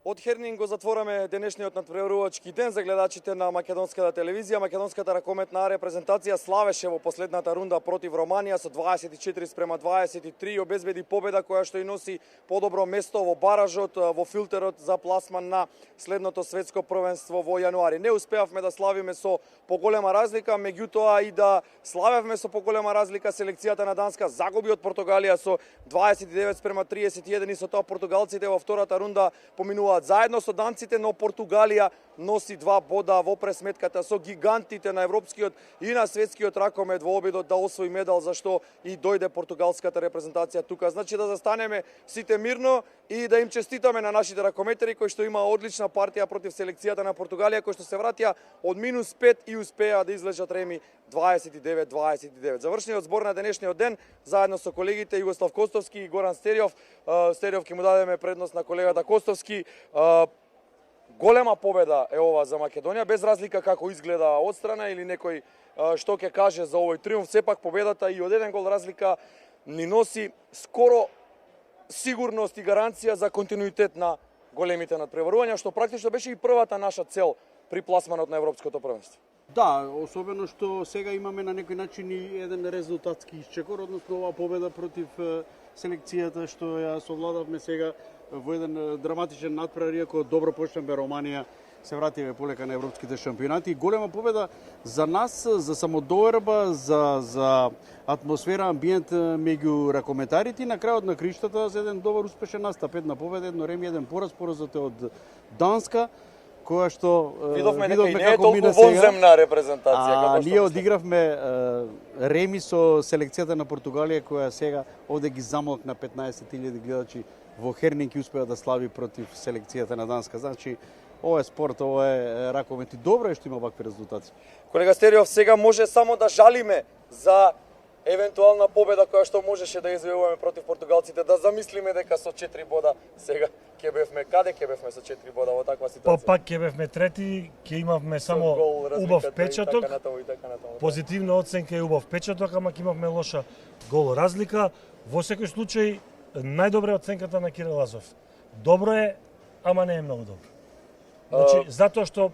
Од Хернинг го затвораме денешниот надпреварувачки ден за гледачите на македонската телевизија. Македонската ракометна репрезентација славеше во последната рунда против Романија со 24-23 и обезбеди победа која што и носи подобро место во баражот, во филтерот за пласман на следното светско првенство во јануари. Не успеавме да славиме со поголема разлика, меѓутоа и да славевме со поголема разлика, селекцијата на Данска загуби од Португалија со 29-31 и со тоа португалците во втората рунда поминуваат заедно со данците, но Португалија носи 2 бода во пресметката со гигантите на европскиот и на светскиот ракомет во обидот да освои медал, зашто и дојде португалската репрезентација тука. Значи да застанеме сите мирно и да им честитаме на нашите ракометари кои што имаа одлична партија против селекцијата на Португалија, кои што се вратија од -5 и успеа да излежат реми 29-29. Завршниот збор на денешниот ден заедно со колегите Југослав Костовски и Горан Стериов. Стериов ќе му дадеме предност на колегата Костовски. Голема победа е ова за Македонија, без разлика како изгледа одстрана или некој што ќе каже за овој триумф. Сепак победата и од еден гол разлика ни носи скоро сигурност и гаранција за континуитет на големите надпреварувања, што практично беше и првата наша цел при пласманот на европското првенство. Да, особено што сега имаме на некој начин и еден резултатски исчекор, односно оваа победа против селекцијата што ја совладавме сега во еден драматичен надпревар, иако добро почнавме Романија, се вративме полека на европските шампионати. Голема победа за нас, за самодоверба, за атмосфера, амбиент меѓу ракометарите и на крајот на криштата за еден добар успешен настап, една победа, едно реми, еден пораз, поразот е од Данска, која што видовме дека и не е толку вонземна репрезентација како што ние одигравме реми со селекцијата на Португалија, која сега овде ги замолкна 15.000 гледачи во Хернинг и успеа да слави против селекцијата на Данска. Значи, ова е спорт, ова е ракомет и добро е што има вакви резултати. Колега Стериов, сега може само да жалиме за евентуална победа која што можеше да извојуваме против португалците, да замислиме дека со 4 бода сега ќе бевме, каде ќе бевме со 4 бода во таква ситуација? Пак ќе бевме трети, ќе имавме само убав печаток, позитивна оценка и убав печаток, ама ќе имавме лоша гол разлика. Во секој случај, најдобра е оценката на Кирил Лазов. Добро е, ама не е многу добро. Значи, затоа што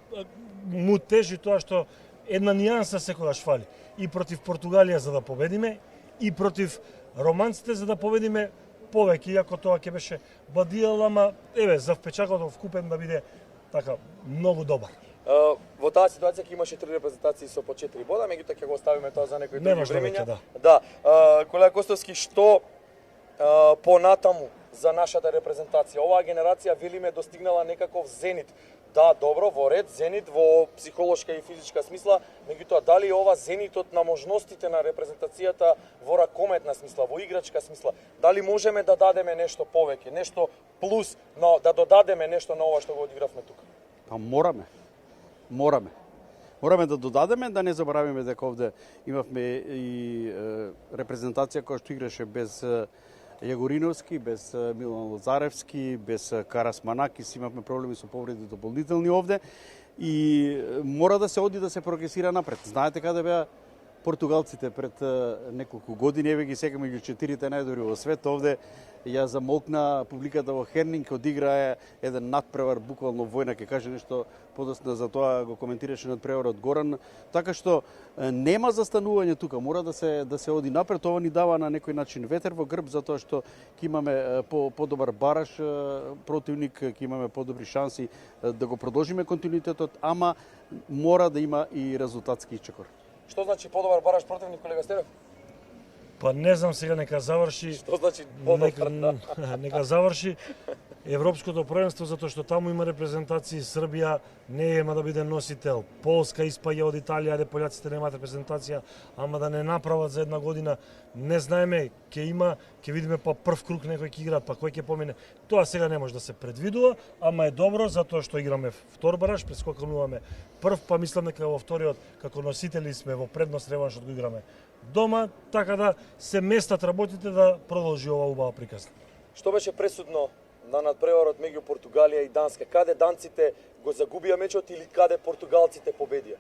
му тежи тоа што една нијанса секогаш фали. И против Португалија за да победиме, и против романците за да победиме повеќе, иако тоа ќе беше бадијал, ама еве, за впечатокот вкупен да биде така многу добар. Во таа ситуација ќе имаше 3 репрезентации со по 4 бода, меѓутоа ќе го оставиме тоа за некој други времења. Да. Колега Костовски, што понатаму за нашата репрезентација? Оваа генерација велиме достигнала некаков зенит. Да, добро, во ред, зенит во психолошка и физичка смисла, меѓутоа дали ова зенитот на можностите на репрезентацијата во ракометна смисла, во играчка смисла, дали можеме да дадеме нешто повеќе, нешто плюс, но да додадеме нешто на ова што го одигравме тука? Па мораме. Мораме да додадеме, да не заборавиме дека овде имавме и репрезентација која што играше без Јагориновски, без Милан Лозаревски, без Карас Манакис, имавме проблеми со повреди дополнителни овде и мора да се оди да се прогресира напред. Знаете каде беа португалците пред неколку години, еве ги сега меѓу 4 најдобри во свет. Овде ја замолкна публиката во Хернинг, одиграа еден надпревар, буквално војна, ќе каже нешто подоцна за тоа, го коментираше надпреварот Горан. Така што нема застанување тука, мора да се оди напред. Ова ни дава на некој начин ветер во грб, затоа што ќе имаме подобар бараш противник, ќе имаме подобри шанси да го продолжиме континуитетот, ама мора да има и резултатски исчекор. Што значи подобар бараш противник, колега Стерев? Па не знам, сега нека заврши. Што значи подобар? Нека заврши Европското првенство, затоа што таму има репрезентации. Србија не ема да биде носител. Полска испаѓа од Италија, аде пољаците немаат репрезентација, ама да не направат за една година. Не знаеме, ќе видиме па прв круг некој ќе играат, па кој ќе помине. Тоа сега не може да се предвидува, ама е добро затоа што играме втор бараш, прескокнуваме прв, па мислам дека во вториот како носители сме во предност, реваншот го играме дома, така да се местат работите да продолжи ова убава приказна. Што беше пресудно на надпреварот меѓу Португалија и Данска? Каде данците го загубија мечот или каде португалците победија?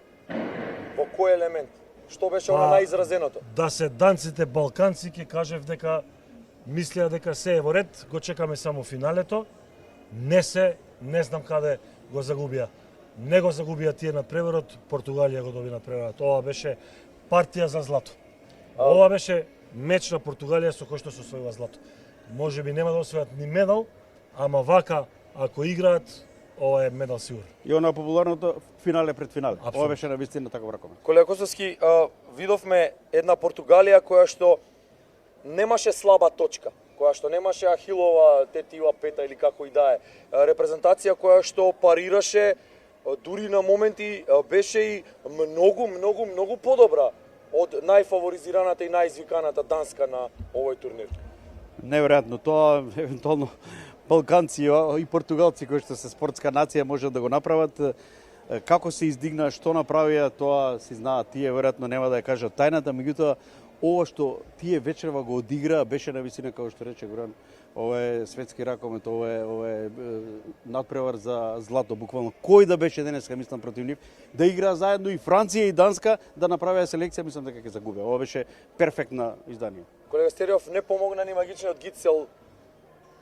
Во кој елемент? Што беше она најизразеното? Да се данците балканци, ќе кажев дека мислеа дека се е во ред, го чекаме само финалето. Не се не знам каде го загубија. Не го загубија тие надпреварот, Португалија го доби надпреварот. Ова беше партија за злато. Ова беше меч на Португалија со кој што се освојува злато. Може би нема да освојат ни медал, ама вака, ако играат, ова е медал сигурно. И она популарното финале пред финале. Апсолютно. Ова беше навистина таков ракомет. Колега Косовски, видовме една Португалија која што немаше слаба точка, која што немаше Ахилова тетива пета или како и да е. Репрезентација која што парираше, дури на моменти беше и многу подобра од најфаворизираната и најизвиканата Данска на овој турнир. Неверојатно, тоа евентуално балканци и португалци кои што се спортска нација можат да го направат. Како се издигна, што направија, тоа си знаат тие, веројатно нема да ја кажат тајната, меѓутоа ова што тие вечерва го одиграа беше на висина, како што рече Горан. Ова е светски ракомет, ова е надпревар за злато, буквално. Кој да беше денеска, мислам, против нив, да играа заедно и Франција и Данска, да направеа селекција, мислам дека ќе загубеа. Ова беше перфектна издание. Колега Стериов, не помогна ни магичниот Гицел.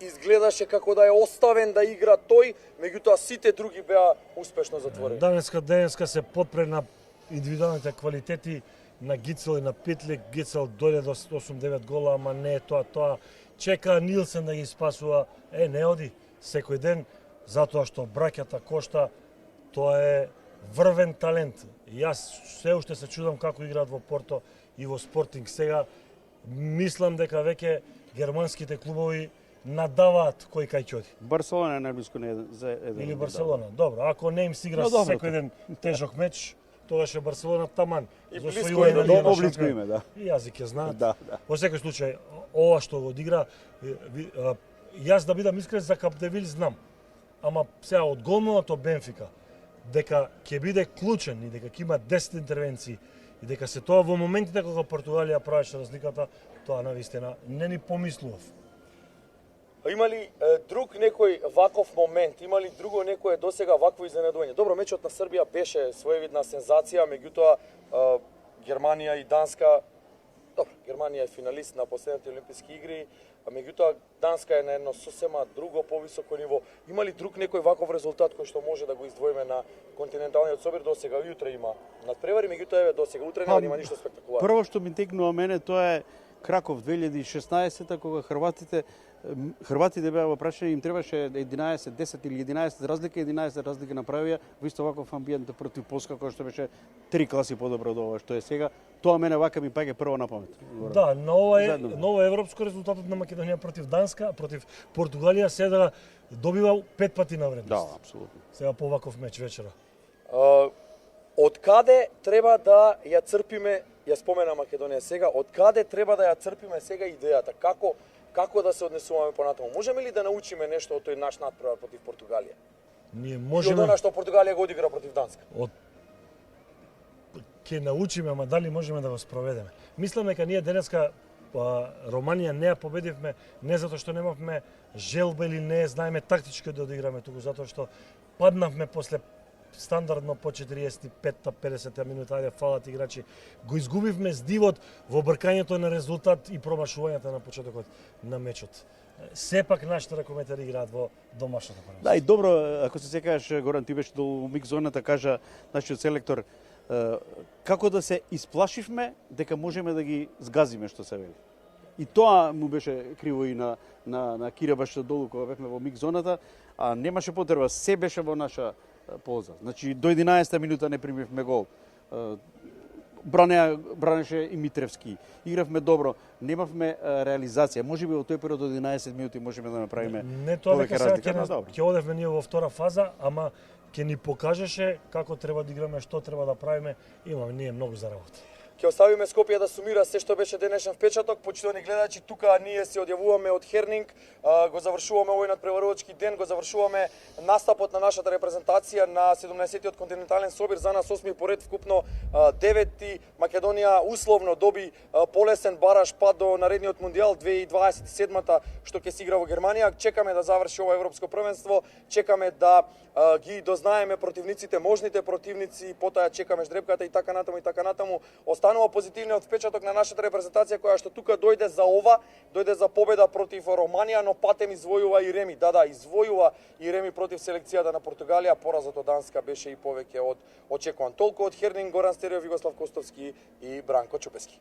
Изгледаше како да е оставен да игра тој, меѓутоа сите други беа успешно затворени. Денеска се подпре на индивидуалните квалитети на Гицел и на Питлик. Гицел дојде до 8-9 гола, ама не е тоа. Чека Нилсен да ги спасува. Не оди секој ден, затоа што браќата кошта, тоа е врвен талент. Јас се уште се чудам како играат во Порто и во Спортинг. Сега мислам дека веќе германските клубови надаваат кој кај ќе оди. Барселона е најблиску за еден. Или Барселона. Добро, ако не им се игра секој ден тежок меч, тогаш е Барселона таман. И близко име, долго близко име, да. И јазик ќе знаат. Да. Во секој случај, ова што го одигра, јас да бидам искрен за Капдевил знам. Ама сега од голманото Бенфика, дека ќе биде клучен и дека ќе има 10 интервенции и дека се тоа во моментите кога Португалија правеше разликата, тоа навистина не ни помислував. Има ли друг некој ваков момент, има ли друго некое досега вакво изненадување? Добро, мечот на Србија беше своевидна сензација, меѓутоа Германија и Данска, добро, Германија е финалист на последните олимписки игри, меѓутоа Данска е на едно сосема друго повисоко ниво. Има ли друг некој ваков резултат кој што може да го издвоиме на континенталниот собир? Досега утре има надпревари, меѓутоа еве досега утре нема ништо спектакуларно. Прво што ми текнува мене тоа е Краков 2016 кога Хрватите беа во прашање, им требаше 10 или 11 разлика, 11 разлика направија во исто ваков амбиент против Полска, кој што беше 3 класи подобро од ова што е сега. Тоа мене вака ми паѓа прво на памет. Да, ново европско резултатот на Македонија против Данска, против Португалија се да добива 5 пати на вредност. Да, апсолутно. Сега по ваков меч вечера. Од каде треба да ја црпиме, ја спомена Македонија сега, од каде треба да ја црпиме сега идејата? Како да се однесуваме понатаму? Можеме ли да научиме нешто од тој наш надпревар против Португалија? Ние можеме. И од она што Португалија го одигра против Данска. Ќе научиме, ама дали можеме да го спроведеме? Мислам дека ние денеска Романија не ја победивме не затоа што немавме желба или не знаеме тактички да одиграме, туку затоа што паднавме после стандардно по 45-50 минута, ајде фалат играчи. Го изгубивме здивот во бркањето на резултат и промашувањата на почетокот на мечот. Сепак нашите ракометари играат во домашното првенство. Да, и добро, ако се секаш, Горан, ти беше до миг зоната, кажа нашиот селектор, како да се исплашивме дека можеме да ги згазиме, што се вели. И тоа му беше криво и на Кира баш долу кога бевме во миг зоната, а немаше потреба, се беше во наша полза. Значи до 11-та минута не примивме гол. Бранеше и Митревски. Игравме добро, немавме реализација. Можеби во тој период од 11 минути можеме да направиме не тоа дека сега ќе одевме ние во втора фаза, ама ќе ни покажеше како треба да играме, што треба да правиме. Имаме ние многу за работа. Ќе оставиме Скопје да сумира се што беше денешен впечаток. Почитувани гледачи, тука ние се одјавуваме од Хернинг, го завршуваме овој надпреварувачки ден, го завршуваме настапот на нашата репрезентација на 17-тиот континентален собир. За нас 8 поред, вкупно 9-ти. Македонија условно доби полесен бараш пат до наредниот мундијал 2027-та што ќе се игра во Германија. Чекаме да заврши ова европско првенство, чекаме да ги дознаеме противниците, можните противници, потоа чекаме ждрепката и така натаму. останува позитивниот впечаток на нашата репрезентација која што тука дојде за победа против Романија, но патем извојува и реми. Да, извојува и реми против селекцијата на Португалија, поразот од Данска беше и повеќе од очекуван. Толку од Хернин, Горан Стериов, Југослав Костовски и Бранко Чупески.